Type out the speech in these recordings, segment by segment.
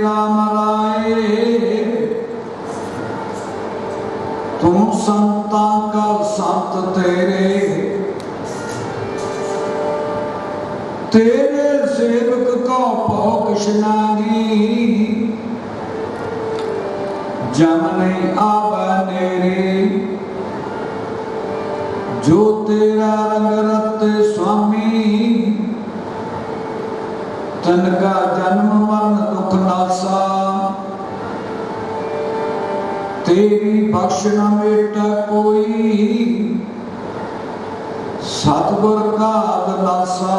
राम राये तुम संता का संत तेरे, तेरे सेवक को भोग कृष्णागी, जम नहीं आवे नेरे, जो तेरा रंग रत्ते स्वामी, तनका जन्म मरण दुख नासा, तेरी बख्श न मेटा कोई, सतगुर का अभिलाषा।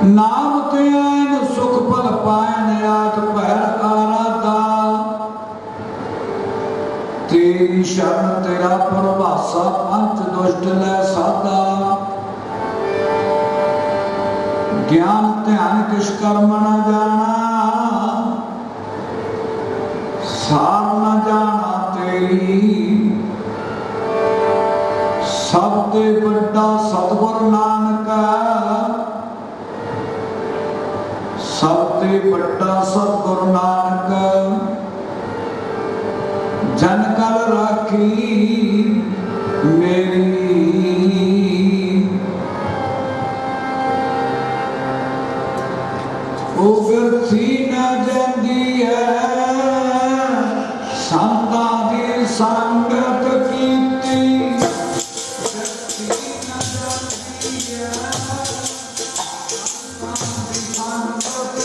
नाम ते आयन सुख पल पायन आठ पहर आराधा, तेरी शरण तेरा प्रभासा, पंच दुष्ट लै साधा। ज्ञान ध्यान किस कर्म न जाना, सार न जाना तेरी, सब ते बड़ा सतगुर नानक, सब ते बड़ा सतगुर नानक। जन कल राखी मेरी, उगती न जाती है संता दी संगत कीती, उगती न जाती है संता दी संगत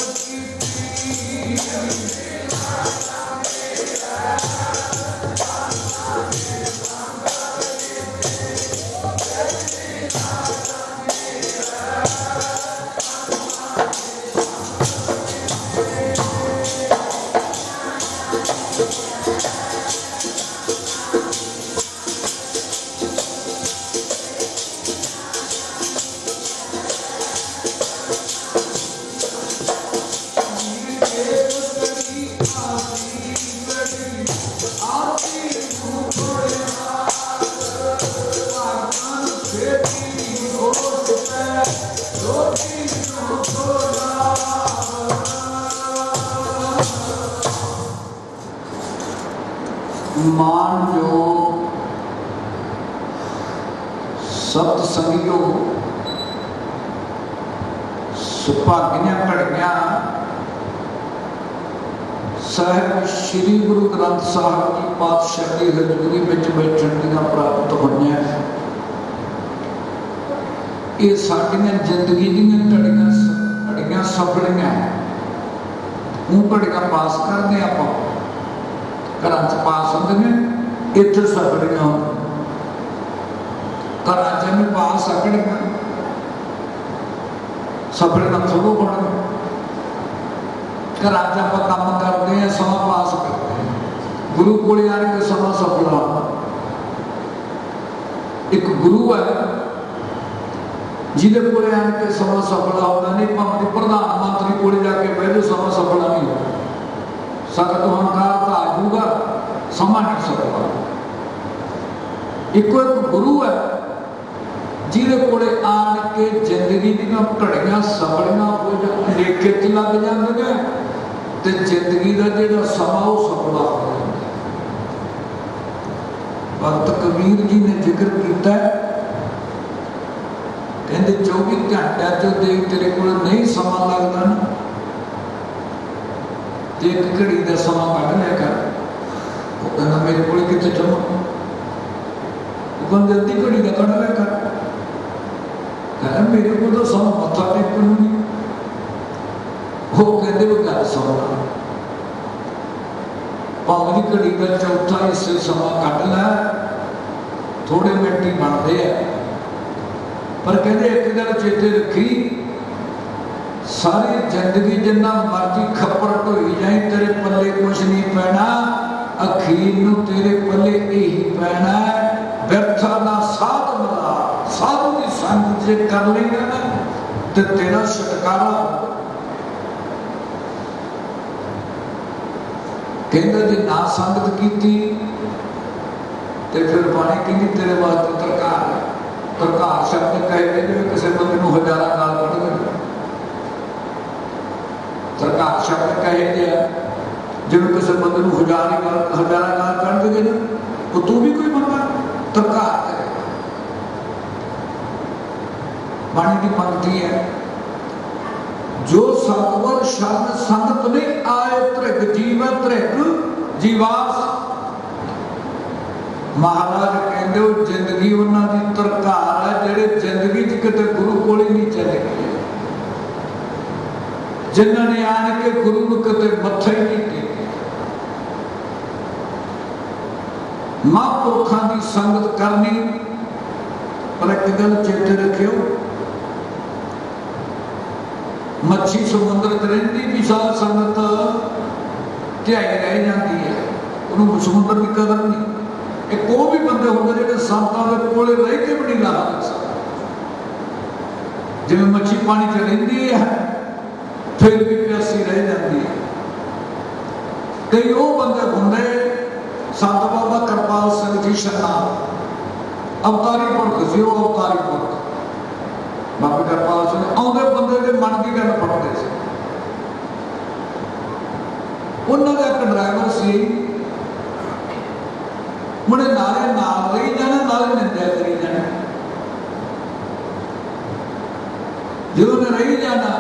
कीती। मान जो सत संगियो जो सुभागियां घड़ियां साहिब श्री गुरु ग्रंथ साहिब की पातशाह की हजूरी में बैठन दियां प्राप्त होईयां ये साडियां जिंदगी दीयां घड़ियां सफलियां वो घड़ियां पास करते आप घर च पास होंगे ने इत्थे सफलियां होंगे घर च नहीं पा सकदियां सफलियां थोड़ो बन घर च आप काम करते हैं समा पास करते हैं गुरु को आने के समा सफल होना एक गुरु है जिहदे कोले आन के समा सफल होता नहीं भावें प्रधानमंत्री कोले जाके बह जाओ समा सफल नहीं हो सकता हंकार तो आ जाऊगा समा नहीं सकता एको एक गुरु है जिहदे कोले आन के जिंदगी दी घड़ियां सफलियां हो जाए लेखे च लग जाते हैं तो जिंदगी का जो समा वो सफल हो जाता भगत कबीर जी ने जिक्र किया कहते 24 घंटे जो देख तेरे को नहीं समा लगता ना तो एक घड़ी का समा कढ़ लिया कर वो कहना मेरे को कितने चलो जल्दी घड़ी का कढ़ लिया कर कहना मेरे को तो समा मत्था टेकन नहीं वो कहते वो गल सुन भावें घड़ी का चौथा हिस्से समा कढ़ लै थोड़े मिनट ही बनते हैं पर कहते एक गल चेते रखी सारी जिंदगी जिन्ना मर्जी खप्पर ढोई जाए तेरे पल्ले कुछ नहीं पैना अखीर नूं तेरे पल्ले यही पैना व्यर्था ना साध मिला साधु की संगत जे कर लेगा ना तो तेरा छुटकारा कहते जे ना संगत की तो फिर बाणी कहती तेरे वास्ते तरकार है प्रकार शब्द कहे जिवें किसी बंदे नूं हजारां गाल कढ़ दे सरकार शब्द कहे जिवें किसी बंदे नूं हजारां गाल कढ़ दे ना तो तू भी कोई बंदा तरकार करे बाणी की पंक्ति है जो सतगुर शरण संगत नहीं आए त्रिग जीव त्रिग जीवास महाराज कहते हो जिंदगी उन्होंने तरकार है जेडे जिंदगी किते गुरु को नहीं चले गए जिन्होंने आन के गुरु को कते मत्था ही नहीं टेके महापुरखों की संगत करनी पर एक गल चेते रखियो मच्छी समुद्र च रहिंदी विशाल संगत ध्याई रह जाती है उन्होंने समुद्र की कदर नहीं एक वो भी बंदे होंगे जो संतां दे कोले रह के भी नहीं ला सकते जिवें मच्छी पानी च रहिंदी है फिर भी प्यासी रह जाती है कई वो बंदे होंगे संत बाबा करपाल सिंह जी शर्मा अवतारी पुरख सी वो अवतारी पुरख बाबा करपाल सिंह आउंदे बंदे दे मन की गल पढ़ते सी उन्होंने एक ड्राइवर सी मुड़े नाले नाल रही जाना नाले निंदा करी जाना जो ने रही जाना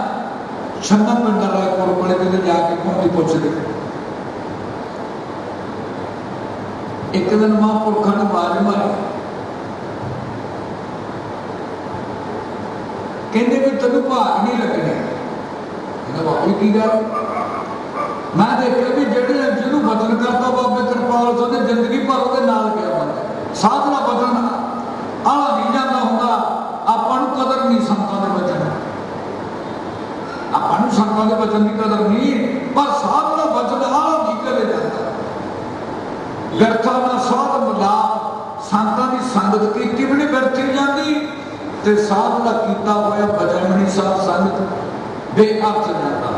छन्ना पिंड रायपुर बड़े किते जाके घूमती पुछदे एक दिन महापुरखों ने आवाज मारी कहते भी तेन भाग नहीं लगने बाबू की गल मैं देखा भी जेडे जिन्हों वचन करता बाबे कृपाल सिंह ने जिंदगी भर वो गया बंदा साधना वचन आला नहीं जाता होंगे आपन कदर नहीं संतां दे वचन आपन संतां दे वचन की कदर नहीं पर साधना वचन आला नहीं करे जाता व्यर्था ना साध मिला संतां की संगत की भी नहीं व्यर्थी जाती ते साधना किया होया वचन भी नहीं साध संगत बेअर्थ जाता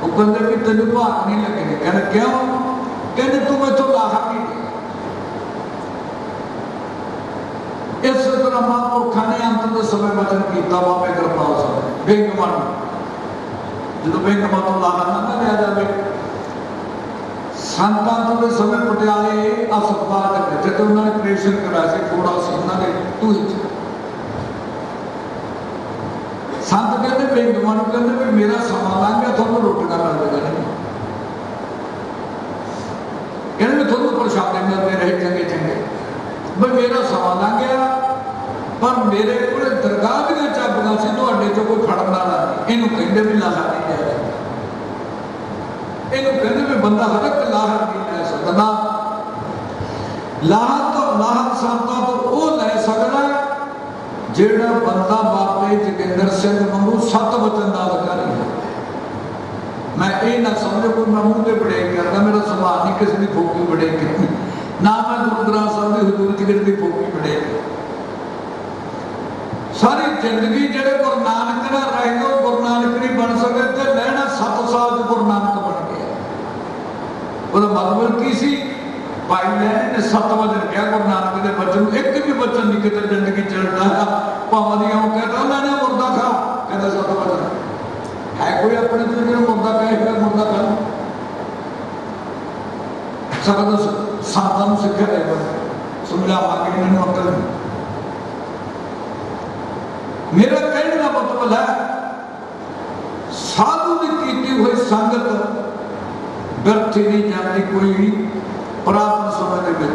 वो कहते भी तेन भाग नहीं लगे कहने क्यों कहते तू मैं लाहा नहीं इस तरह महापुरखों ने अंत के समय वचन किया बाबे कृपाल सिंह बेंगमन जो बेंगमन तो लाहा ना लिया जाए संतां के समय पटियाले अस्पताल बैठे तो उन्होंने ऑपरेशन कराया से थोड़ा सी उन्होंने टूही संत कहते भी हिंदुआ कहते भी मेरा समा लंघ गया थोड़ा रोटियां मिलदियां नहीं कहते थोड़ा प्रशादे मिलते रहे चंगे चंगे भाई मेरा समा लंघ गया पर मेरे को दरगाह दी चाबियां से तुहाडे चों कोई फड़न वाला नहीं इहनूं कहंदे भी लाहा नहीं जाए इहनूं कहंदे भी बंदा हर एक लाहा नहीं लै सकदा लाहा तो लाहा संतां तो वो लै सकदा जिहड़ा बंदा बाबे जोगिंदर सिंह वांगू सत वचन दा अधिकारी है मैं ये ना समझो कोई मैं मूँह ते बड़ेक करदा मेरा सुभाव नहीं किसी की फूकी बड़ेक करनी ना मैं गुरु ग्रंथ साहिब की हजूर च किसी की फूकी बड़ेक सारी जिंदगी जेडे गुरु नानक ना रह गए गुरु नानक नहीं बन सके तो लहना 7 साल गुरु नानक बन गया वो मतलब की सी भाई लहने ने 7 वचन कहा गुरु नानक के बचन एक भी बचन नहीं कितने जिंदगी चलता है भावदियां कहता मैंने मुर्दा खा कहता 7 वचन है कोई अपने तो जो मुर्दा कहे मुर्दा खा सब संतां सिक्ख्या है समझावांगे इन्होंने अकल नहीं मेरा कहने का मतलब है साधु की कीती हुई संगत व्यर्थी नहीं जाती कोई पुरातन समय के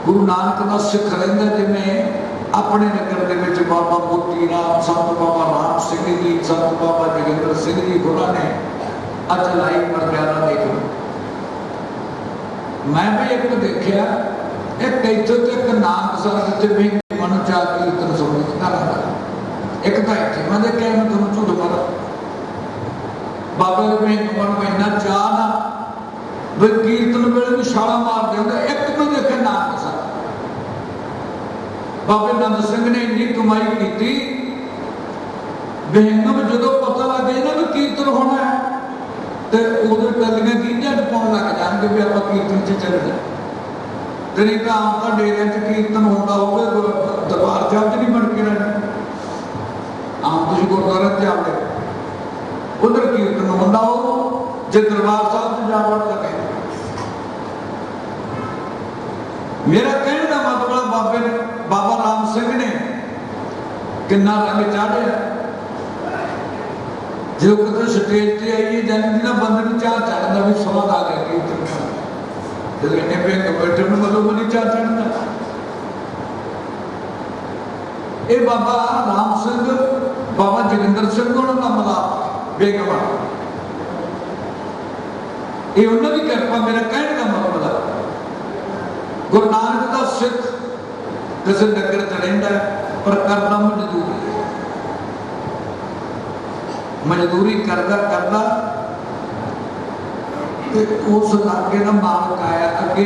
गुरु नानक का सिख रहिंदा जिवें अपने नगर के बाबा मोती राम संत बाबा राम सिंह जी संत बाबा जोगिंदर सिंह जी गुरु ने अज लाई मर्यादा देख लो मैं भी एक देखा एक इत्थे तो एक नानकसर जिथे मन चाह कीर्तन सुनने का लगता एक तो इतने मैं देखा मैं तुम झूठ मारा बाबा में मन को इन्ना चाह ना भाई कीर्तन वेले भी छाला मार देंगे एक मैं देखे नानकसर बाबे नंद सिंह ने इन्नी कमाई की बेहंगम जो पता लग गया ना भी कीर्तन होना है तो उधर टलियां गींझां च पाउण लग जाएंगे भी आप कीर्तन च चलना नहीं तो आम तो डेरिया च कीर्तन होता हो दरबार साहब च नहीं बन के रहना आम तुम गुरुद्वारे जाओगे उधर कीर्तन होता हो जो दरबार साहब च जा बढ़ सके मेरा कहने का मतलब बाबे ने बाबा राम सिंह ने किन्ना रंग चाढ़िया जो कितने स्टेज से आइए जाने ना बंद में चाह चढ़ता भी स्वाद आ गया कीर्तन जब इन्हें बैठे में मतलब वो नहीं चाह चढ़ता ये बाबा राम सिंह बाबा जोगिंदर सिंह को ना मिलाप बेगवा ये उन्होंने कृपा मेरा कहने का मतलब गुरु नानक का सिख किसी नगर च रहिंदा पर करना मजदूरी करदा करदा उस इलाके का मालक आया अगे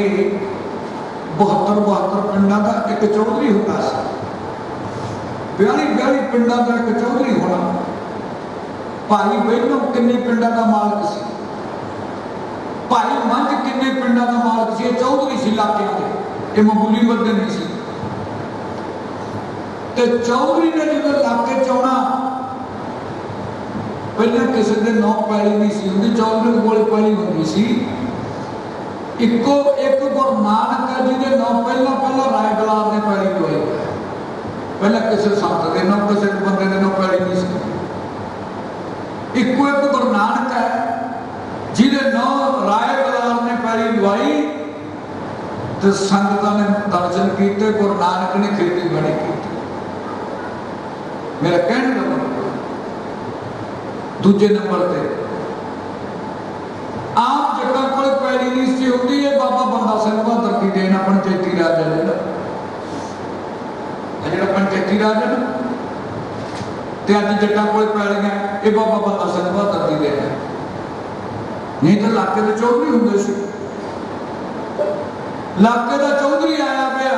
72 पिंडा का एक चौधरी होता सा 42 पिंडा का एक चौधरी होना भाई बहनों किन्ने पिंडा का मालक सी भाई मंझ किन्ने पिंडा का मालक सी चौधरी सी इलाके के ये मामूली बंदे नहीं सी ते चौधरी ने जो इलाके चौना पहले किसी के नौ पैली नहीं सी होंगी चौधरी कोल पैली होंगी सी इको एक गुरु नानक है जिहदे नौ पहला पहला राय बलार ने पैली होई पहले किसी संत के नौ किसी बंदे के नौ पैली नहीं सी इको एक गुरु नानक है जिहदे नौ राय बलार ने पैली लवाई तो संगतां ने दर्शन किए गुरु नानक ने खेती बड़ी की मेरा कहने का मतलब दूजे नंबर पे आम जगह कोई पैली नहीं सी होती है बाबा बंदा सिंह बहादुर की देना पंचायती राज है जो पंचायती राज है तो अज जट्टा कोई पैलियां ये बाबा बंदा सिंह बहादुर की देना नहीं तो इलाके के चौधरी होंगे सी इलाके का चौधरी आया पाया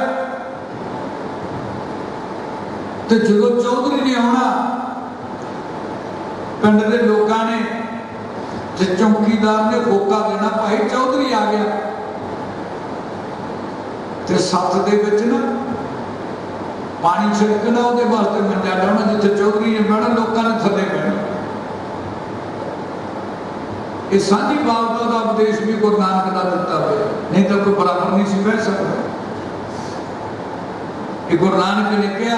तो जो चौधरी ने आना पिंड के लोगों ने चौकीदार ने होका देना भाई चौधरी आ गया तो सत्त दे विच ना पानी छिड़कना वो वास्ते मंजा डाउना जिथे चौधरी ने बहना लोगों ने थले बहना ये सांझी बालता का उपदेश भी गुरु नानक का दिता हुआ, नहीं तो कोई बराबर नहीं सी बह सकता। ये गुरु नानक ने कहा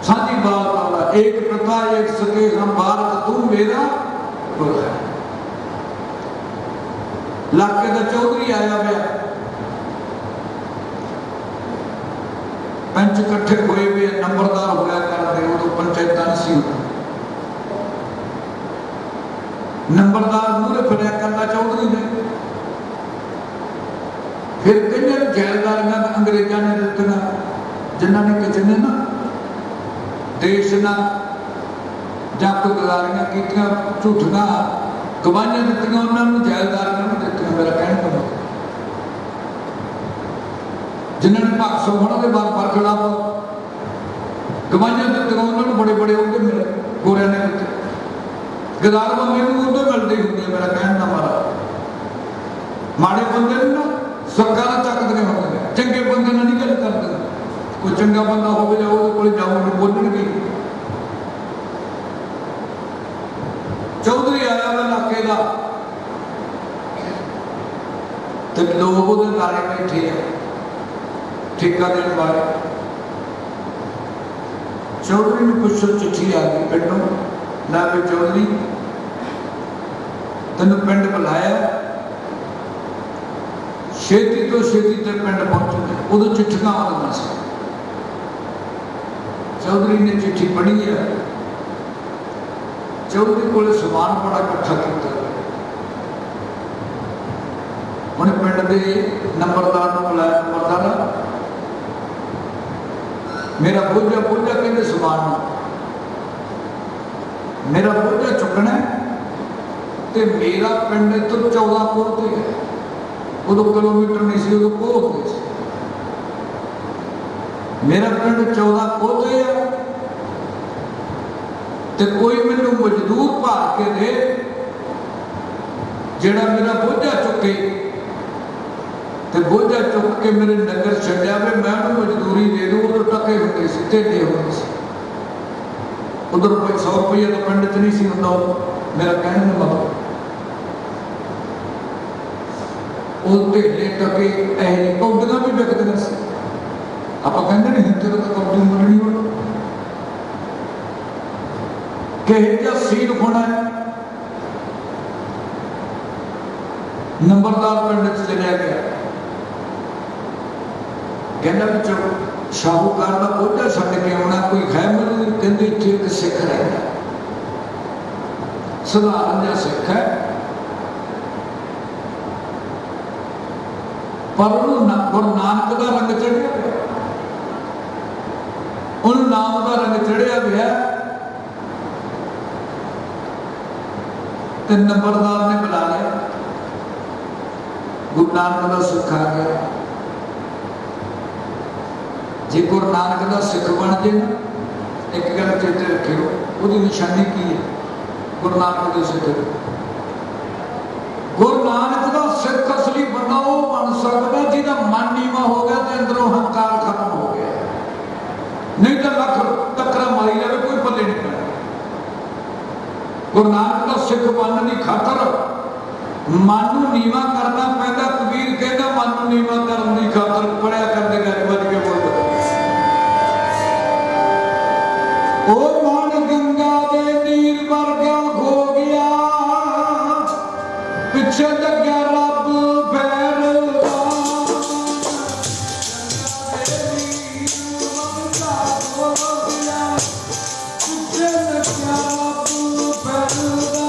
सांझी बालता का एक प्रथा एक सके हम भारत तू मेरा गुरु है। इलाके का चौधरी आया हुआ, पंच इकट्ठे हुए हुए नंबरदार होया करते, उदो पंचायत नहीं सी होता। नंबरदार मूरे फिरया करता चौधरी ने, फिर कई जैलदारियां अंग्रेजा ने दित्तियां, जिन्होंने किसी ने ना देश ना जां कोई गदारियां कीतियां, झूठियां गवाहियां दित्तियां, उन्होंने जैलदारियां भी दित्तियां। मेरा कहने का मतलब जिन्होंने भगत सिंह के बार खिलाफ गवाहियां दित्तियां, उन्होंने बड़े बड़े उहदे मिले, गोरिया ने दित्ते। गदार बंदे उदो मिलती होंगी। मेरा कहने का मारा माड़े बंदे ना सरकार चकदे होंगे, चंगे बंदे नहीं गल करते। कोई चंगा बंदा हो जाओ को जाओ बोलणगे। चौधरी आया वा इलाके का, तो लोग वो नारे बैठे है ठेका देने वाले। चौधरी ने कुछ चिट्ठी आ गई पिंडों, ना भी चौधरी तेन पिंड बुलाया, छेती तो छेती ते पिंड पहुंचना। उदो चिट्ठियां आउंदियां सी। चौधरी ने चिट्ठी पढ़ी है, चौधरी को समान बड़ा इकट्ठा किया। उन्हें पिंड के नंबरदार को बुलाया, नंबरदार मेरा बोझा बोझा कहते समान मेरा बोझा चुकना ते मेरा पिंड तो 14 कोह ते है। उदो किलोमीटर नहीं सी, उदो कोह होते सी। मेरा पिंड 14 कोह ते है, ते कोई मैनू मजदूर भार के दे जेड़ा मेरा बोझा चुके, ते बोझा चुक के मेरे नगर छड्या वे, मैं मजदूरी दे दूं। उधर टके होते सी, ढेडे होते सी। उधर 100 रुपया तो पिंड च नहीं सी हुंदा। मेरा कहने का मतलब ढेडे टके ऐसे कौडियां भी विकदियां सी। आपां कहंदे नहीं तेरे तो कौडी मंगनी हो किहे जिहा सीन होना है। नंबरदार पिंड च चलिया गया, कहना भी चलो शाहूकार का बोझा छड्ड के आना, कोई है मजदूर? कहते इत्थे एक सिख रहिंदा, सधारण जिहा सिख है, पर उन्होंने गुरु नानक का रंग चढ़िया, उन्होंने नाम का रंग चढ़िया गया। तो नंबरदार ने बुला लिया, गुरु नानक का सिख आ गया। जे गुरु नानक का सिख बन जाए ना, एक गल चेते रखियो, उसकी निशानी की है? गुरु नानक के सिख। गुरु नानक का सिख असली बंदा वो बन सकता जिहदा मन नीवा हो गया तो अंदरों हंकार खत्म हो गया। नहीं तो लख टक्करा मारी जाए कोई पल्ले नहीं पैना। गुरु नानक का सिख बनने की खातर मन नूं नीवा करना पैंदा। कबीर कहता मन नूं नीवा करने की खातर पढ़िया करने गज बज के बोल ओ मन गंगा दे नीर वर्गा हो गया, पिछे लग्या रब भैरवा। पिछे लग्या रब भैरवा।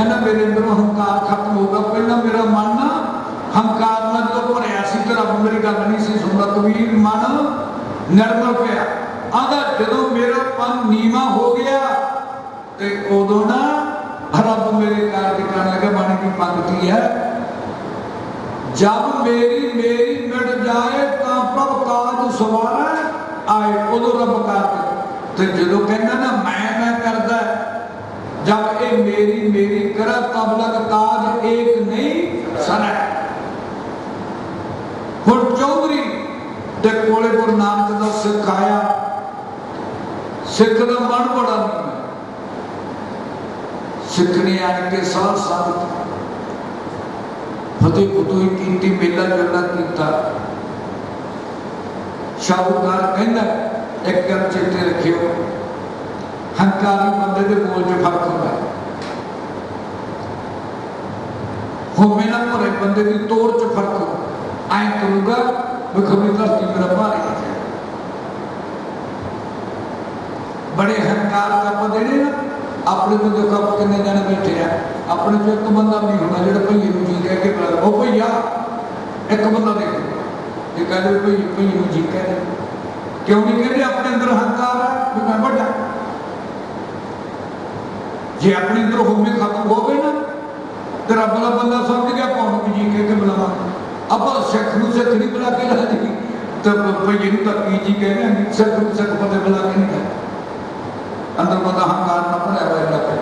कहना मेरे अंदरों हंकार खत्म होगा। पहला मेरा मन ना हंकार ਨਾਲ ਜਦੋਂ ਭਰਿਆ ਸੀ ਤੇ ਰੱਬ ਮੇਰੀ ਗੱਲ नहीं सी सुनता। कबीर मन निर्मल ਪਿਆ आंदा ਜਦੋਂ मेरा मन नीवा हो गया ते उदों ना रब मेरे कार्य करने लगे। बाणी की पंक्ति है, जब मेरी मेरी मिट जाए तो प्रभ काज सवारा आए। उदों रब कार्य ते जो कहना ना मैं करदा, जब ये मेरी मेरी करा तब लग काज एक नहीं सना। हुण चौधरी ते कोले गुरु नानक दा सिख आया। सिख दा मन बड़ा नहीं, सिख ने आन के साथ साथ फतेह फतूही कीती, मेला जलना कीता। शाहूकार कहंदा एक गल चेते रखियो, हंकारी बंदे दे बोल च फर्क होंदा है। होमे ना भरे बंदे की तोड़ च फर्क हो। ऐ करूंगा विखमी धरती मेरा भारी है। बड़े हंकार का बंदे ने ना अपने को देखो आप कितने जने बैठे हैं, अपने जो एक बंदा नहीं होना जो भईए नूं जी कह के बुला, ओ भईया एक बंदा देखो ये कह दे भई नूं जी कह दे। क्यों नहीं कहते? अपने अंदर हंकार है भी मैं बड़ा। जे अपने अंदर होमे खत्म हो गए ना तो रब का बंदा समझ गया कौन भी जी कह के बुलावा। अब सिख नूं सिख नहीं बुला के राजी तो भईए नूं तां की जी कह रहे, सिख नूं सिख बंदे बुला के नहीं कह। अंदर बंदा हंकार ना भरिया हुआ लगे।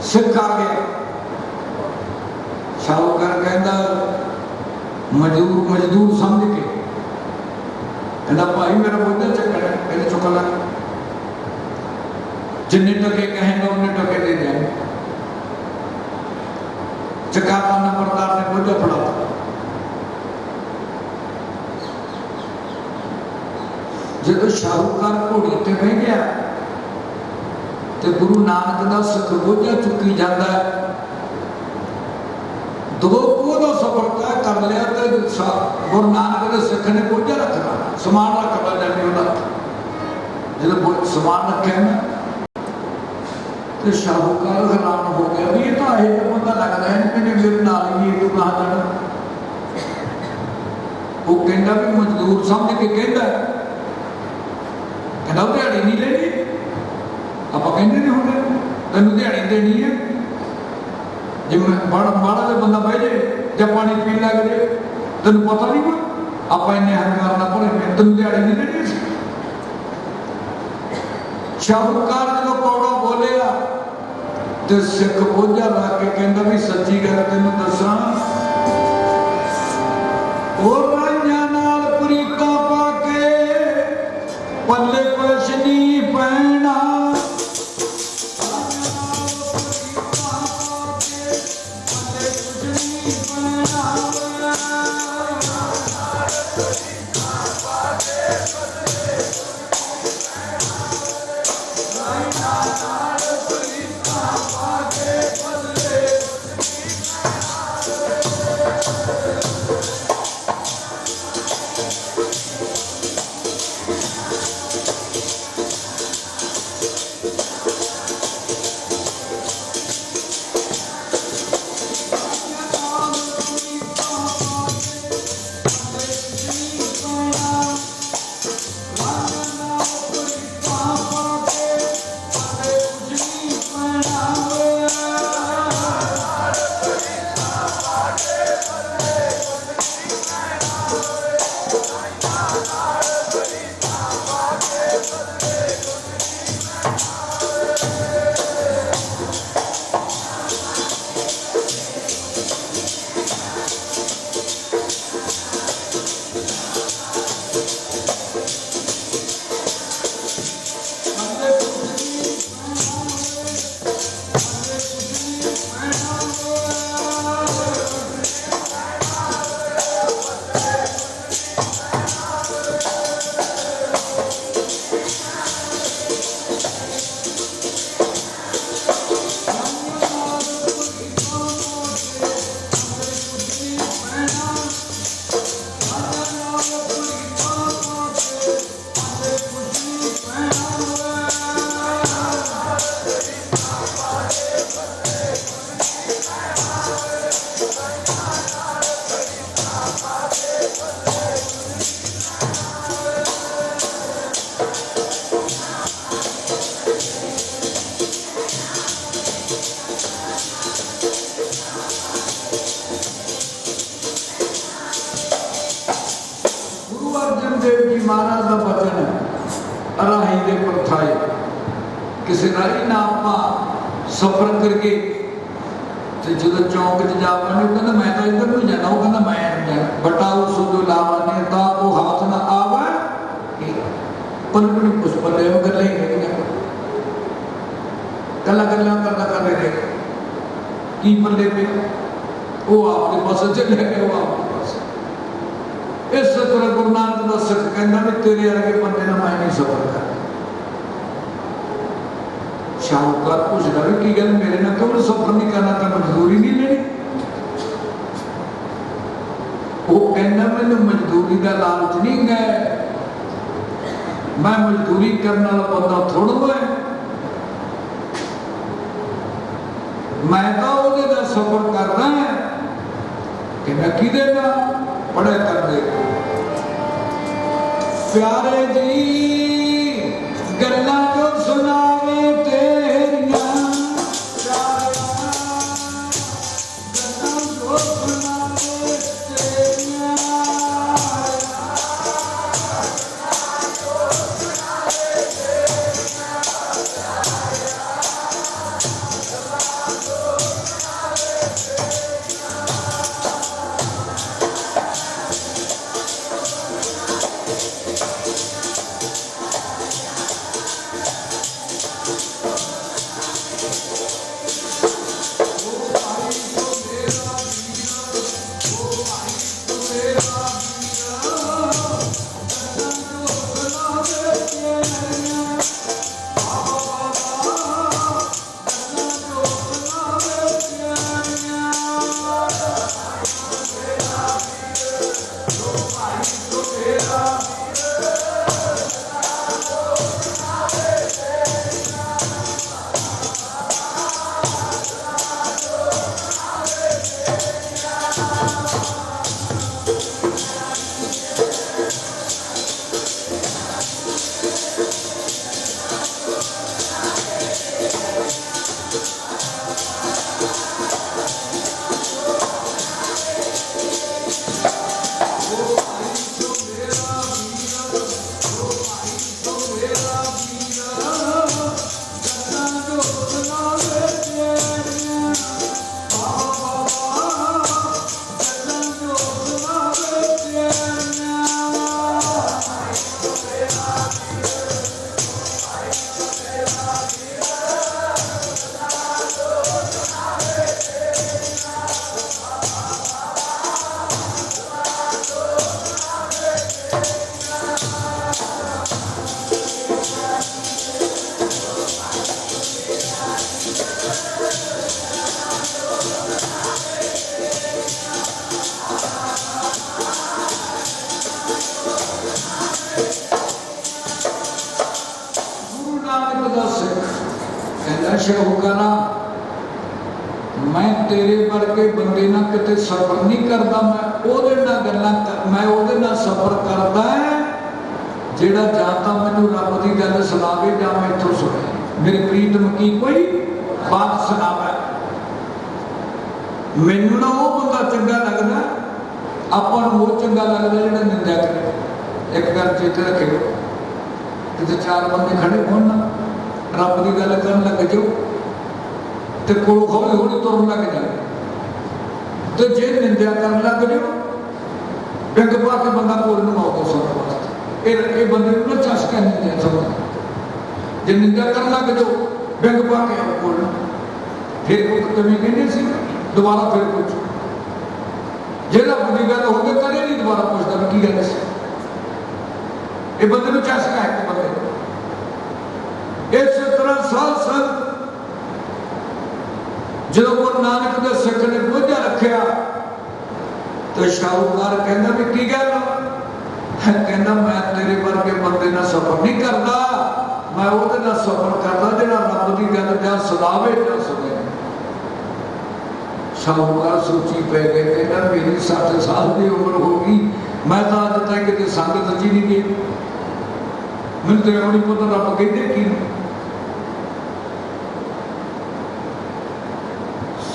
सिख आ गया। शाहूकार कहता मजदूर मजदूर समझ के कहता भाई मेरा बोझा चक्कर है, कहते चुका ला। जिन्ने टके कहेंगे उन्ने टके दे जाएंगे। चकाता नंबरदार ने बोझा फड़ा। जो शाहूकार घोड़ी ते बह गया तो गुरु नानक का सिख बोझा चुकी जाता है। दो कोह का सफर तय कर लिया तो गुरु नानक के सिख ने बोझा रखना, समान रखना जाने जो समान रखे ना तो शाहूकार हैरान हो गया भी ये तो है बंदा लगता है कि मेरे नाल ही तू कहाँ जाना। वो कहता भी मजदूर समझ के कहता कहना दिहाड़ी नहीं लेनी। आप कहते नहीं होंगे तेन दिहाड़ी देनी है। जो माड़ा जो बंदा बह जाए जब पानी पी लग जाए तेन पता नहीं कोई आप इन्ने हंकार ना भरे तेन दिहाड़ी नहीं देनी। शाहूकार जो कौड़ा बोलिया तो सिख बोझा ला के कहता भी सच्ची गल तेन दसा प्रीता पा के पल्ले कुछ नहीं पैना। महाराज का वचन है, राही दे परथाए किसी राही ना आप सफर करके जो चौक च जा पाने कहना मैं तो इधर नहीं जाना, वो कहना मैं नहीं जाना, बटाओ सुधो लावा ने ताको हाथ ना आवा पलकड़ी पुष्प ले वो गल्ला ही रह गया, गल्ला गल्ला करना कर रहे की बल्ले पे वो आपके पास चले गए, वो आपके पास। इस तरह गुरु नानक का सिख कहना भी तेरे अरगे बंदे ना मैं नहीं सफर कर। शाहूकार पूछ रहा कि गल मेरे ना क्यों सफर नहीं करना, तो मजदूरी नहीं लेनी। वो कहना मैंने मजदूरी का लालच नहीं गए, मैं मजदूरी करने वाला बंदा थोड़ा है, मैं तो वो सफर कर रहा है कि मैं की देगा पढ़े कर दे। प्यारे जी गल्ला जो सुनावे तेरिया, गल्ला जो सुनावे तेरिया, शाहूकारा मैं तेरे वर्गे बंदे ना किते सफर नहीं करता, मैं ओदे नाल गल्लां मैं ओदे नाल सफर करदा है जेड़ा जाता मैनू रब दी गल सुनावे जां मैं इथों सुणे, मेरे प्रीतम की कोई बात सुनावे। मैनू ना वो बंदा चंगा लगदा, आपां नूं वो चंगा लगदा जेड़ा निंदा करे। एक गल चेते रखियो, किते चार बंदे खड़े होण ना रब की गल कर लग जाओ तो कोल हौली हौली तुरन लग जाए, तो जे निंदा कर लग जाओ बिंग पा के बंदा कोल नूं आओ सुनने वास्ते, ये बंदे नूं ना चस्का निंदा समझ। जे निंदा कर लग जाओ बिंग पा के आओ कोल, फिर किवें कहंदे सी दोबारा फिर पूछो, जे रब की गल होवे कदे नहीं दोबारा पूछदा की गल सी। ये बंदे नूं चस्का है कि बंदे इस तरह साल साल जो गुरु नानक दे सिख ने बोझा रखा तो शाहूकार कहना भी की गल, कहना मैं तेरे वर्गे बंदे ना सफर नहीं करता, मैं वो ना सफर करता जो रब की गल जा सुनावे जा सुने। शाहूकार सोची पै गए, कहना मेरी 60 साल की उम्र होगी, मैं तो अज तक कितने संगत च नहीं गई, मैं तो नहीं पता रब कहते की।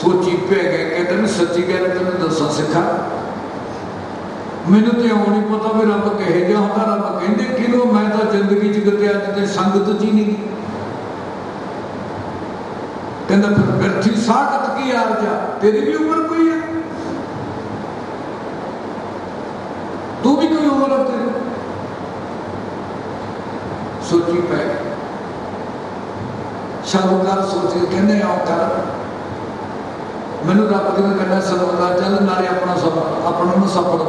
सोची पे गए, कहते सच्ची गल तेन दसा सिखा मैनू तो इउं नहीं पता भी रब किहो जिहा हुंदा, रब कहंदे किहनूं, मैं तो जिंदगी च किते अज ते संगत च ही नहीं। कहंदा फिर बिरथी साकत की आरजा, तेरी भी उम्र कोई है, तू भी कोई उम्र है तेरी। सोची पै शाहूकार सोचे, कहने आओ कर मैनू रब दी गल्लां सुणा चल, नाले अपना सफर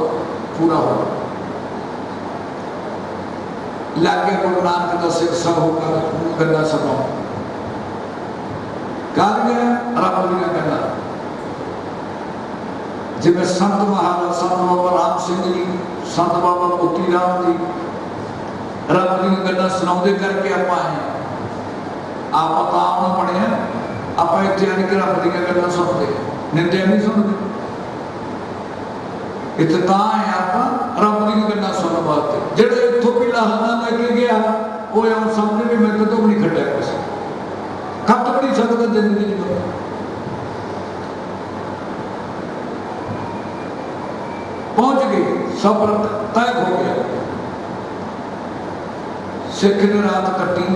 पूरा हो। लागे गुरु नानक दा सिख साहूकार गल्लां सुणो कर गया रब दी गल्लां। जिवें संत महाराज संत बाबा राम सिंह जी, संत बाबा मोती राम जी रब दी गल्लां सुणाउंदे करके आपां आए। आप आम पढ़े आप इतने आने के रब दी गल्लां सुनते, निंदिया नहीं सुनते। इतने आए आप रब दी गल्लां सुनने वास्ते। जेड़ा इत्थों भी लाहना लेके गया वो आम समझ भी मेरे तो भी नहीं खड्या कुछ, खट भी नहीं सकता जिंदगी में। पहुंच गए, सफर तय हो गया। सिख ने रात कटी,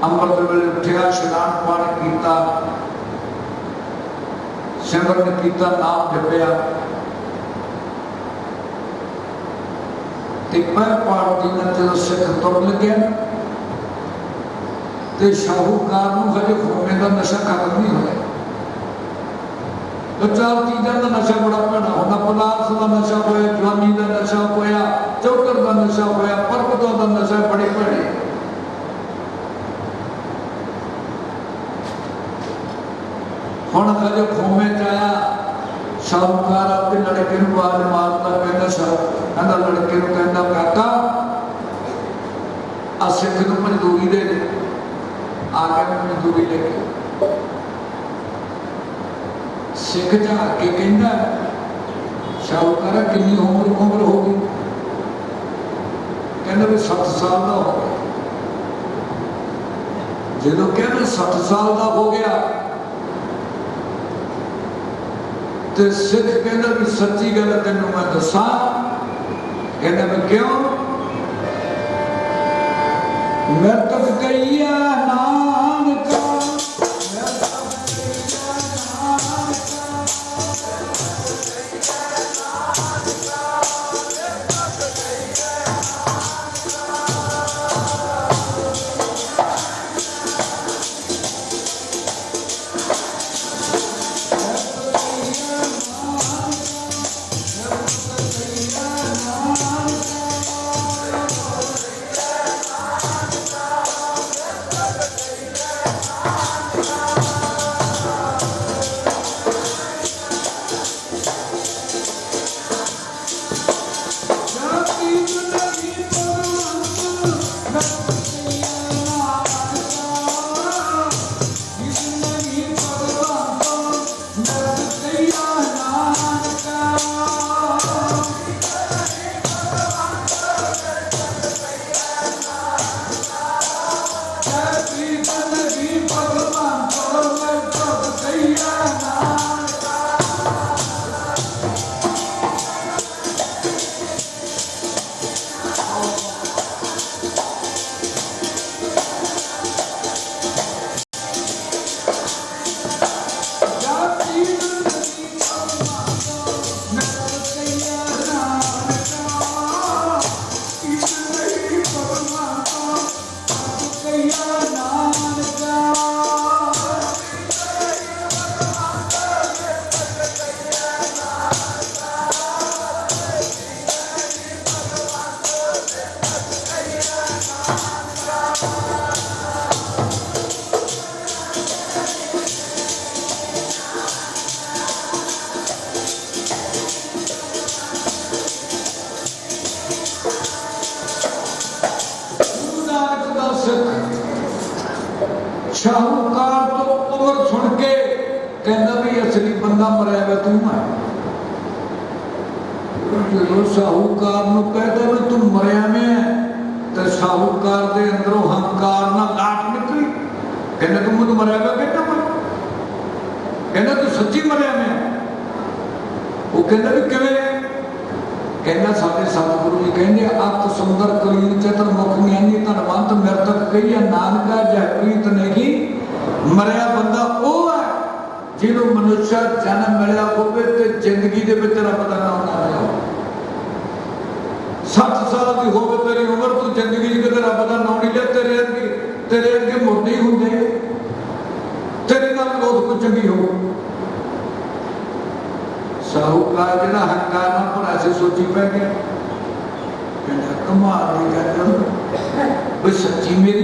अंमृत वेले उठिया, इशनान पानी किया, सिमरन किया, नाम जपिया, पैर पाड़ती ने जो सिख तुर लगे तो शाहूकार हजे खोमे का नशा खत्म नहीं होया। तो चार चीज़ों का नशा बड़ा भैड़ा होना, पदार्थ का नशा होया, जवानी का नशा होया, चौकर का नशा होया, परबतों का नशा बड़े भैड़े। हुण हजे खोमे च आया, शाहूकार अपने लड़के नूं आवाज मारता, कहंदा लड़के नूं कहंदा काका आ सिख नूं मजदूरी दे दे। आ गया मजदूरी लेके, सिख झाड़ के कहंदा शाहूकार कितनी उम्र हो गई? कहंदा भी 7 साल का हो गया। जो कहना 7 साल का हो गया तो सिख कहना भी सच्ची गल तेन मैं दसा। कहना भी क्यों? मृतक कईया नानका, शाहूकार तो उम्र सुन के कहना भी असली बंदा मरिया वा तू है। जो शाहूकार नूं कहता भी तू मरिया में है तो शाहूकार के अंदरों हंकार ना लाट निकली। कहना तू मुझे मरिया वा कहता मैं, कहना तू सच्ची मरिया में है। वो कहना भी किवें? कहना साडे सतगुरु जी कहते अत सुंदर कलीन चतुर मुख ज्ञानी धनवंत मृतक कही नानका जहप्रीत नहीं मरिया बंदा वो है जिन्हों मनुष्य जन्म मिलया होवे ते जिंदगी दे विच रब दा नाम ना लिया 60 साल की होवे तेरी उम्र तू जिंदगी च कदे रब दा नाम नहीं लिया तेरे अगे मुर्दे ही हुंदे तेरे नाल बहुत कुछ चंगी हो साहूकार जिहड़ा हंकार नाल भरा से सोची पै गया कहना कमाल दी गल भाई सच्ची मेरी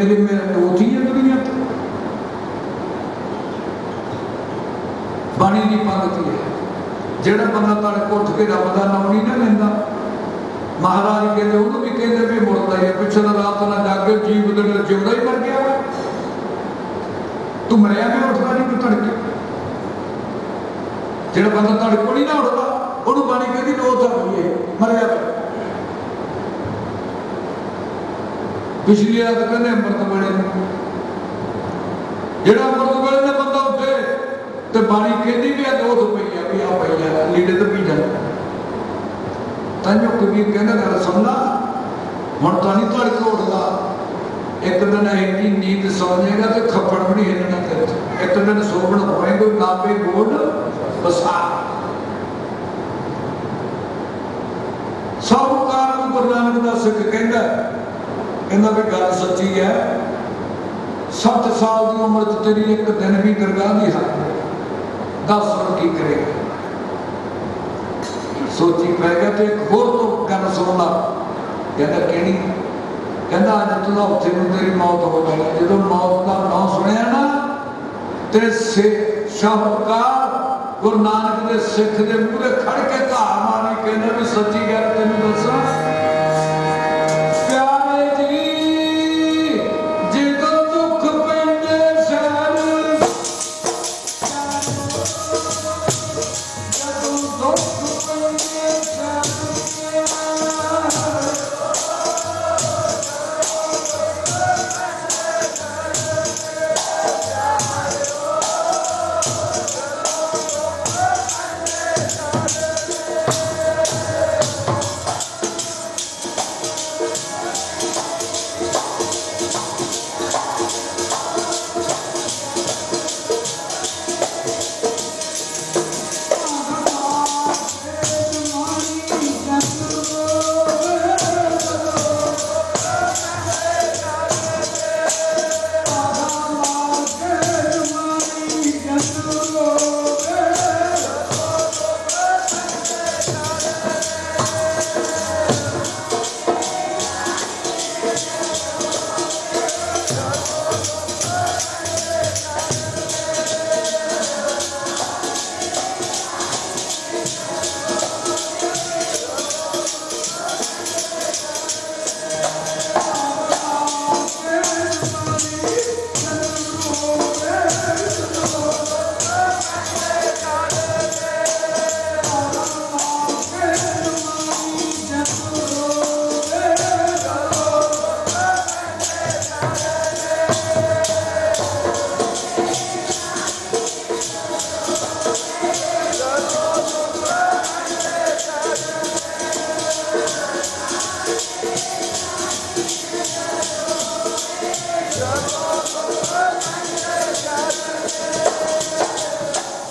मेरे दोस्त ही है दुनिया ते बाणी दी पंगती है जिहड़ा बंदा तड़के उठ के रब दा नाम नहीं ना लैंदा महाराज कहते उन्होंने भी कहते भी मुड़ता है पिछला रात ना जागे जीव दिन जिंदा ही मर गया तू मरिया भी उठता नहीं कोई तड़के जो बंदा तड़को नहीं ना उठता उन्होंने बाणी कहती रोज आ गई है मरिया पिछली रात कहते अमृत वेले जो अमृत वेले का बंदा उठे तो बाणी कहती भी दोध पई है भी आ पई है लीड़े तो पी जाए तंजो कबीर कहना गल सुनना हुण तो नहीं तड़के उठता एक दिन इतनी नींद सौ जाएगा तो खप्पड़ भी नहीं हिलना तेरे एक दिन सोवण होएगा नापे गोल बसा साहूकार को गुरु नानक दा सिख कहंदा भी गल सच्ची है 60 साल की उम्र च तेरी एक दिन भी दरगाह नहीं है दस और की करेगा सोची पै गया तो एक होर तो गल सुन ला कहता केड़ी कहता अज तू हफ्ते में तेरी मौत हो जाएगी जो मौत का नाम सुनिया ना तेरे शाहूकार गुरु नानक के सिख के मूहरे खड़ के धार मारी कहना भी सच्ची गल तेन दसा प्यारे जी जो दुख पेंदे शहर जो दुख पेंदे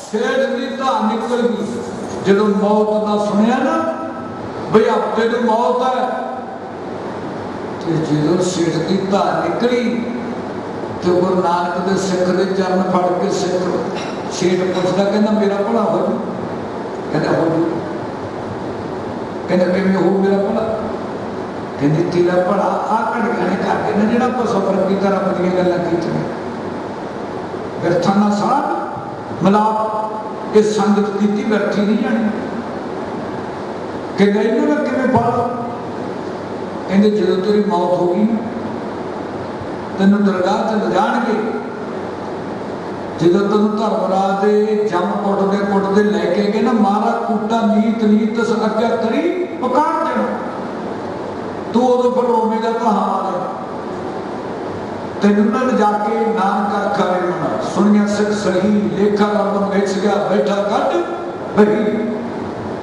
निकल गई जो मौत का सुनिया ना भाई हफ्ते की मौत है जो सेठ की धार निकली तो गुरु नानक के सिख के चरण फड़ के सिख सेठ पूछता कहना मेरा भला हो जू कहना हो जू कहना किमें हो मेरा भला कहती तेरा भला आ घड़िया ने करके ना जो आप सफर किया रब दी गल्लां कीतियां बिरथा नाल साथ मिलाप ये संगत की व्यर्थी नहीं जानी कहते इन्होंने किमें फल कहते जो तेरी मौत होगी ना तेन दरगाह च ले जाएंगे जो तेन धर्मराज के जम कुटते लैके गए ना मारा कूटा नीत नीत अग्गे करी पकाड़ देना तू उदों फिर होवेगा कहां तेन जाके नानक खरे मना सुनिया सिख सही लेखा रब मिच गया बैठा कट बही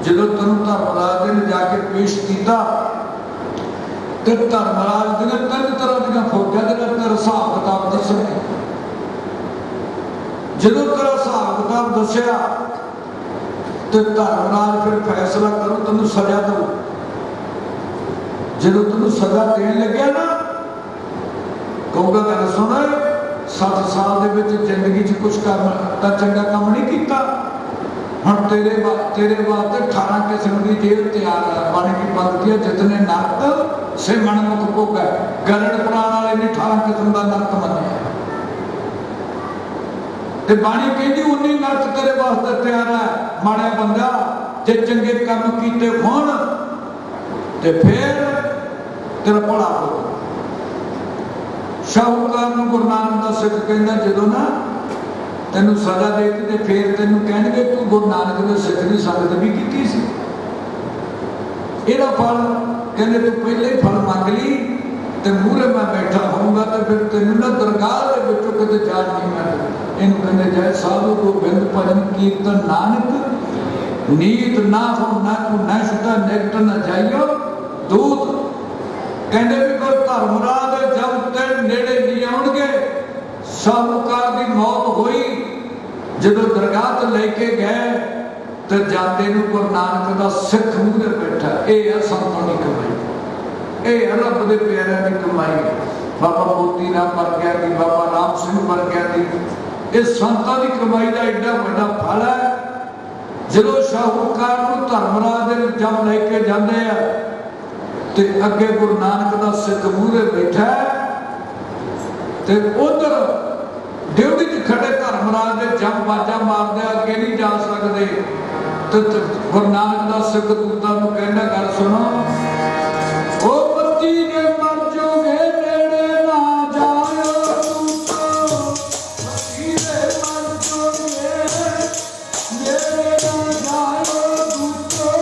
ਜਦੋਂ ਤੈਨੂੰ ਧਰਮਰਾਜ ਨੇ ਜਾ ਕੇ ਪੇਸ਼ ਕੀਤਾ ਤੇ ਧਰਮਰਾਜ ਦੀਆਂ 3 ਤਰ੍ਹਾਂ ਦੀਆਂ ਫੌਜਾਂ ਦੇ ਨਾਲ ਤੇਰਾ ਹਿਸਾਬ ਕਿਤਾਬ ਦੱਸਣਗੇ। ਜਦੋਂ ਤੇਰਾ ਹਿਸਾਬ ਕਿਤਾਬ ਦੱਸਿਆ ਤੇ ਧਰਮਰਾਜ ਫਿਰ ਫੈਸਲਾ ਕਰੂ ਤੈਨੂੰ ਸਜ਼ਾ ਦਊ। ਜਦੋਂ ਤੈਨੂੰ ਸਜ਼ਾ ਦੇਣ ਲੱਗਿਆ ਨਾ ਕਹੂਗਾ ਗੱਲ ਸੁਣ 60 ਸਾਲ ਦੇ ਵਿੱਚ ਜ਼ਿੰਦਗੀ 'ਚ ਕੁਛ ਕੰਮ ਤਾਂ ਚੰਗਾ ਕੰਮ ਨਹੀਂ ਕੀਤਾ, ਹੁਣ ਤੇਰੇ ਵਾਸਤੇ 18 ਕਿਸਮ ਦੀ ਜੇਲ੍ਹ ਤਿਆਰ ਹੈ। ਬਣ ਕੀ ਬੰਦਗੀ ਹੈ ਜਿਤਨੇ ਨਰਕ ਸੇ ਮਨਮੁਖ ਭੋਗ ਹੈ। ਗਰੜ ਪੁਰਾਣ ਵਾਲੇ ਨੇ 18 ਕਿਸਮ ਦਾ ਨਰਕ ਮੰਨਿਆ ਤੇ ਬਾਣੀ ਕਹਿੰਦੀ 19 ਨਰਕ ਤੇਰੇ ਵਾਸਤੇ ਤਿਆਰ ਹੈ। ਮਾੜਾ ਬੰਦਾ ਜੇ ਚੰਗੇ ਕੰਮ ਕੀਤੇ ਹੋਣ ਤੇ ਫਿਰ ਤੇਰਾ ਭਲਾ ਹੋ। ਸ਼ਾਹੂਕਾਰ ਨੂੰ ਗੁਰੂ ਨਾਨਕ ਦਾ ਸਿੱਖ ਕਹਿੰਦਾ ਜਦੋਂ ਨਾ ਤੈਨੂੰ ਸਜ਼ਾ ਦੇ ਦਿੱਤੀ ਤੇ ਫਿਰ ਤੈਨੂੰ ਕਹਿਣਗੇ ਤੂੰ ਗੁਰੂ ਨਾਨਕ ਦੇ ਸਿੱਖ ਦੀ ਸੰਗਤ ਵੀ ਕੀਤੀ ਸੀ। ਇਹਦਾ ਫਲ ਕਹਿੰਦੇ ਤੂੰ ਪਹਿਲੇ ਹੀ ਫਲ ਮੰਗ ਲਈ ਤੇ ਮੂਹਰੇ ਮੈਂ ਬੈਠਾ ਹੋਊਗਾ ਤੇ ਫਿਰ ਤੈਨੂੰ ਨਾ ਦਰਗਾਹ ਦੇ ਵਿੱਚੋਂ ਕਿਤੇ ਜਾਣ ਨਹੀਂ ਮਿਲਦਾ। ਇਹਨੂੰ ਕਹਿੰਦੇ ਜੈ ਸਾਧੂ ਗੋਬਿੰਦ ਭਜਨ ਕੀਰਤਨ ਨਾਨਕ ਨੀਤ ਨਾ ਹੋ ਨਾ ਕੋ ਨਸ਼ਤਾ ਨਿਕਟ ਨਾ ਜਾਈਓ ਦੂਤ। ਕਹਿੰਦੇ ਵੀ ਕੋਈ ਧਰਮਰਾਜ ਜਦ ਤੇ ਨੇੜੇ ਨਹੀਂ ਆਉਣਗੇ। ਸ਼ਾਹੂਕਾਰ ਦੀ ਮੌਤ ਹੋਈ ਜਦੋਂ ਦਰਗਾਹ ਤੇ ਲੈ ਕੇ ਗਏ ਤੇ ਜਾਂਦੇ ਨੂੰ ਗੁਰੂ ਨਾਨਕ ਦਾ ਸਿੱਖ ਮੂਹਰੇ ਬੈਠਾ। ਇਹ ਹੈ ਸੰਤਾਂ ਦੀ ਕਮਾਈ, ਇਹ ਹੈ ਰੱਬ ਦੇ ਪਿਆਰਿਆਂ ਦੀ ਕਮਾਈ। ਬਾਬਾ ਮੋਤੀ ਰਾਮ ਵਰਗਿਆਂ ਦੀ, ਬਾਬਾ ਰਾਮ ਸਿੰਘ ਵਰਗਿਆਂ ਦੀ, ਇਹ ਸੰਤਾਂ ਦੀ ਕਮਾਈ ਦਾ ਏਡਾ ਵੱਡਾ ਫਲ ਹੈ। ਜਦੋਂ ਸ਼ਾਹੂਕਾਰ ਨੂੰ ਧਰਮਰਾਜ ਦੇ ਜਦ ਲੈ ਕੇ ਜਾਂਦੇ ਆ ਤੇ ਅੱਗੇ ਗੁਰੂ ਨਾਨਕ ਦਾ ਸਿੱਖ ਮੂਹਰੇ ਬੈਠਾ ਤੇ ਉਧਰ ਡਿਊਟੀ 'ਚ ਖੜੇ ਧਰਮਰਾਜ ਦੇ ਜੰਮ ਬਾਜਾ ਮਾਰਦੇ ਅੱਗੇ ਨਹੀਂ ਜਾ ਸਕਦੇ ਤੇ ਗੁਰੂ ਨਾਨਕ ਦਾ ਸਿੱਖ ਦੂਤਾਂ ਨੂੰ ਕਹਿੰਦਾ ਗੱਲ ਸੁਣੋ ਉਹ ਬੱਚੀ ਜੇ ਮਰ ਜਾਓਗੇ ਨੇੜੇ ਨਾ ਜਾਇਓ ਦੂਤੋ। ਬੱਚੀ ਜੇ ਮਰ ਜਾਓਗੇ ਨੇੜੇ ਨਾ ਜਾਇਓ ਦੂਤੋ।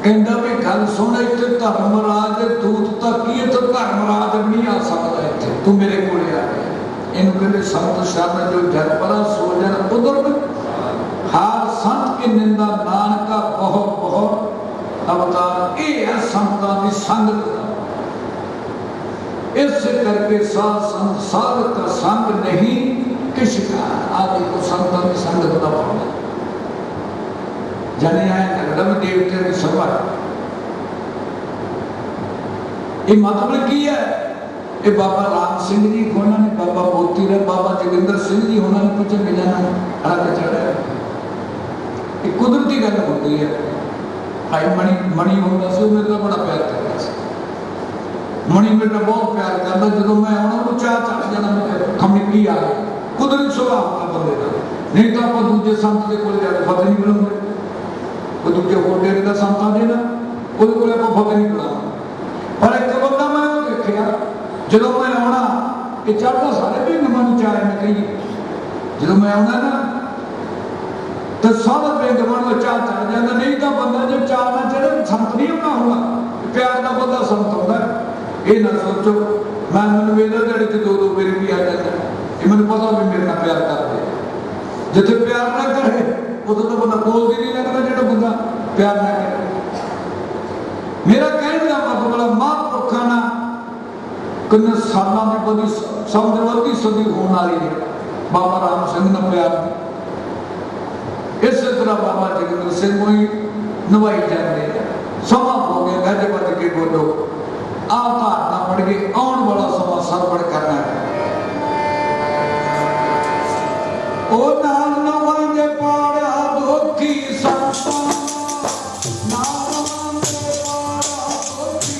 ਕਹਿੰਦਾ ਵੀ ਗੱਲ ਸੁਣ ਇੱਥੇ ਧਰਮਰਾਜ ਦੇ ਦੂਤ ਤੱਕ ਹੀ ਇੱਥੇ ਧਰਮਰਾਜ ਨਹੀਂ ਆ ਸਕਦਾ। ਇੱਥੇ ਤੂੰ ਮੇਰੇ ਕੋਲੇ ਆ ਗਿਆ। ਇਹਨੂੰ ਕਹਿੰਦੇ ਸੰਤ ਸ਼ਰਨ ਜੋ ਜਨ ਪਰਾ ਸੋ ਜਨ ਉਦਰ ਹਾਰ ਸੰਤ ਕੀ ਨਿੰਦਾ ਨਾਨਕਾ ਬਹੁਤ ਬਹੁਤ ਅਵਤਾਰ। ਇਹ ਹੈ ਸੰਤਾਂ ਦੀ ਸੰਗਤ ਦਾ। ਇਸ ਕਰਕੇ ਸਾਧ ਸੰਤ ਸਾਧਕ ਦਾ ਸੰਗ ਨਹੀਂ ਕਿਛ ਕਾ। ਆਦਿ ਕੋ ਸੰਤਾਂ ਦੀ ਸੰਗਤ ਦਾ ਫਲ ਜਾਣੇ ਆਏ ਲੱਗਦਾ ਵੀ ਦੇਵਤੇ ਦੀ ਸਭਾ। ਇਹ ਮਤਲਬ ਕੀ ਹੈ? ਇਹ ਬਾਬਾ ਰਾਮ ਸਿੰਘ ਜੀ ਉਹਨਾਂ ਨੇ, ਬਾਬਾ ਮੋਤੀ ਰਾਮ, ਬਾਬਾ ਜੋਗਿੰਦਰ ਸਿੰਘ ਜੀ ਉਹਨਾਂ ਨੇ ਪੁੱਛੇ ਮਿਲਿਆ ਨਾ ਹੱਥ ਚੜਿਆ। ਇਹ ਕੁਦਰਤੀ ਗੱਲ ਹੁੰਦੀ ਹੈ। ਭਾਈ ਮਣੀ ਹੁੰਦਾ ਸੀ, ਉਹ ਮੇਰੇ ਨਾਲ ਬੜਾ ਪਿਆਰ ਕਰਦਾ ਸੀ। ਮਣੀ ਮੇਰੇ ਨਾਲ ਬਹੁਤ ਪਿਆਰ ਕਰਦਾ। ਜਦੋਂ ਮੈਂ ਆਉਣਾ ਉਹ ਚਾਹ ਚੜ ਜਾਣਾ ਮੇਰੇ ਖਮਿੱਕੀ ਆ ਗਈ। ਕੁਦਰਤੀ ਸੁਭਾਅ ਹੁੰਦਾ ਬੰਦੇ ਦਾ। ਨਹੀਂ ਤਾਂ ਆਪਾਂ ਦੂਜੇ ਸੰਤ ਦੇ ਕੋਲ ਜਾ ਕੇ ਫਤਿਹ ਨਹੀਂ ਬੁਲਾਉਂਦੇ। ਉਹ ਦੂਜੇ ਹੋਟੇ ਦਾ ਸੰਤਾਂ ਦੇ ਨਾ ਉਹਦੇ ਕੋਲ ਆਪਾਂ ਫਤਿਹ ਨਹੀਂ ਬੁਲਾਉਂਦੇ। ਪਰ ਇੱਕ ਬੰਦਾ ਮੈਂ ਉਹ ਦੇਖਿਆ ਜਦੋਂ ਮੈਂ ਆਉਣਾ ਇਹ ਚੜ੍ਹਦਾ ਸਾਰੇ ਪਿੰਡ ਨੂੰ ਚਾਹ ਮੈਂ ਕਹੀਏ ਜਦੋਂ ਮੈਂ ਆਉਣਾ ਨਾ ਤਾਂ ਸਾਰਾ ਪਿੰਡ ਨੂੰ ਚਾਹ ਚੜ ਜਾਂਦਾ। ਨਹੀਂ ਤਾਂ ਬੰਦਾ ਜੇ ਚਾਹ ਨਾ ਚੜੇ ਸੰਤ ਨਹੀਂ ਹੋਣਾ ਹੋਣਾ। ਪਿਆਰ ਦਾ ਬੰਦਾ ਸੰਤ ਹੁੰਦਾ। ਇਹ ਨਾ ਸੋਚੋ ਮੈਨੂੰ ਵੇਲੇ ਦਿਹਾੜੀ ਚ 2-2 ਵਾਰੀ ਵੀ ਆ ਜਾਂਦਾ। ਇਹ ਮੈਨੂੰ ਪਤਾ ਵੀ ਮੇਰੇ ਨਾਲ ਪਿਆਰ ਕਰਦੇ। ਜਿੱਥੇ ਪਿਆਰ ਨਾ ਕਰੇ ਉਦੋਂ ਤਾਂ ਬੰਦਾ ਬੋਲ ਵੀ ਨਹੀਂ ਲੱਗਦਾ। ਜਿਹੜਾ ਬੰਦਾ ਪਿਆਰ ਨਾ ਕਰੇ। ਮੇਰਾ ਕਹਿਣ ਦਾ ਮਤਲਬ ਮਹਾਂਪੁਰਖਾਂ ਨਾਲ किन्ने सालों की बड़ी समझवती सदी होने वाली है बाबा राम सिंह ने प्यार की। इस तरह बाबा जोगिंदर सिंह को ही निभाई जाते हैं। समा हो गया गज बज के बोलो आ धारणा पड़ गई आने वाला समा सरबड़ करना है। ओ नाम नवांगे पाड़ा दुखी संता नाम नवांगे पाड़ा दुखी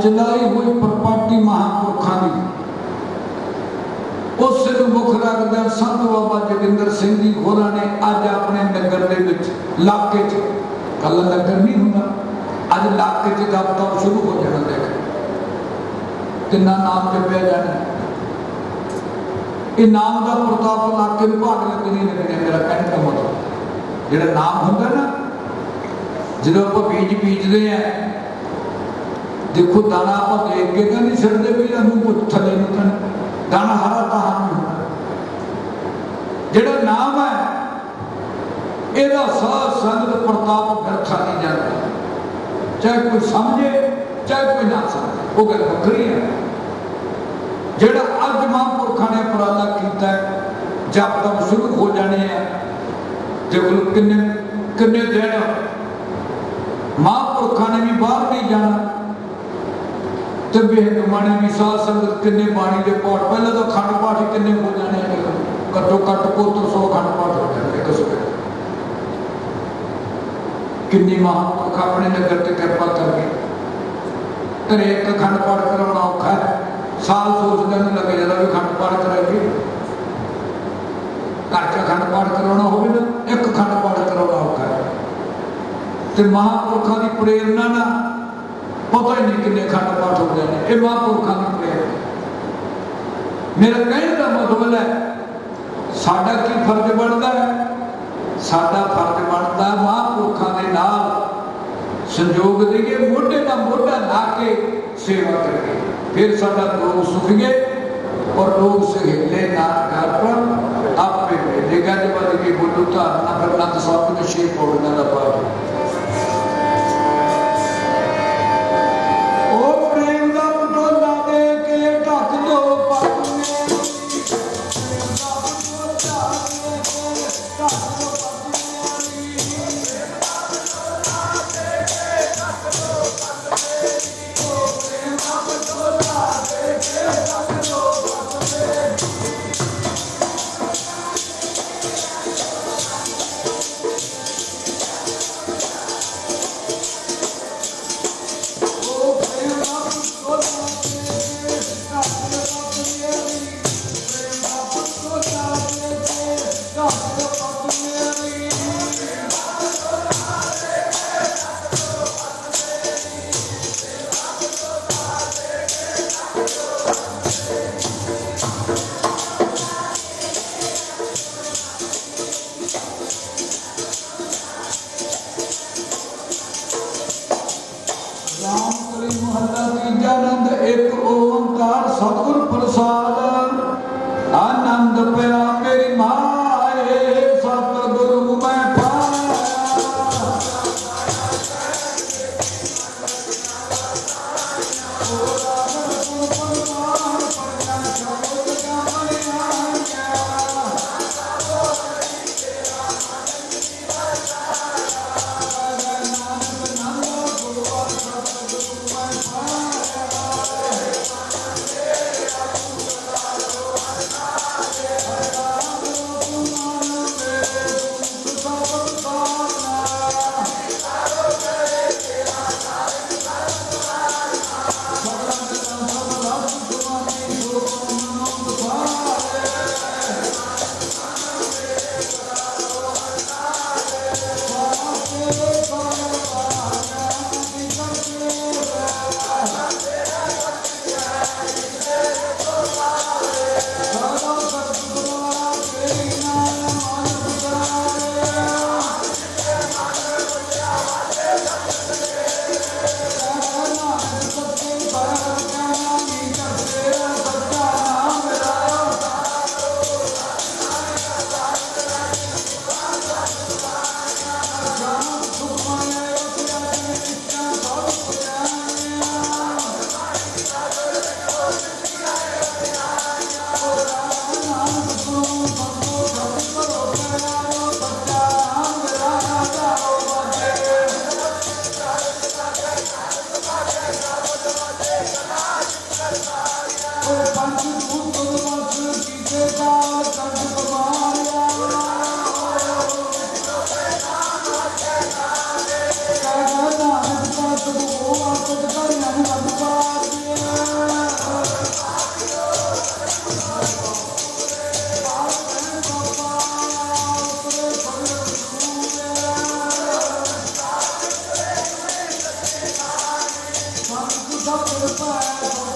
चलाई हुई प्रपाटी महापुरखा की उस मुख रखद संत बाबा जोगिंदर सिंह जी होर ने अज अपने नगर इलाके कल नगर नहीं होंगे अज इलाके दफ्तर शुरू हो जाना। देख किन्ना नाम जपया जाना। ये नाम का प्रताप इलाके में भाग लग नहीं लगने। मेरा कहने का मतलब जो नाम होंगे ना, जो आप बीज बीजते हैं, देखो दाना आप देख के तो नहीं छड़ते भी मुँह थले दाना हरा ताहा नहीं होता। जो नाम है यदा साध संगत प्रताप व्यर्था नहीं जाता, चाहे कोई समझे चाहे कोई ना समझे, वो गल वक्री है। जेड़ा अज महापुरखा ने उपराला किया जब तक शुरू हो जाने हैं, देखो किन्ने किन्ने दिन महापुरखा ने भी बाहर नहीं जाना, तो बेहनुमा ने भी साध संगत किन्ने बाणी के पाठ, पहले तो खंड पाठ ही किन्ने हो जाने, घट्टो घट्ट 100 खंड पाठ हो जाते कसबे। किन्नी महापुरख अपने नगर से कृपा करके घरे एक खंड पाठ करवाना औखा है, साल सोचने में लगे जरा भी खंड पाठ कराएगी। घर का खंड पाठ करवाना हो ना, एक खंड पाठ करवाना औखा है। तो महापुरखा की प्रेरणा ना पता ही नहीं किन्ने खंड पाठ हो जाने, ये महापुरखा की प्रेरणा। मेरा कहने का मतलब है साडा की फर्ज बनता है, साडा फर्ज बनता है महापुरखा के नाल संयोग देइए, मोढे का मोढा ला के सेवा करके, फिर साडा लोग सुखिए और लोग सहेले ना घर पर आपे भेजेगा। जब बद के बोलू धारना फिर नंद साहब ने 6 पौड़ियां का पाठ। Come to the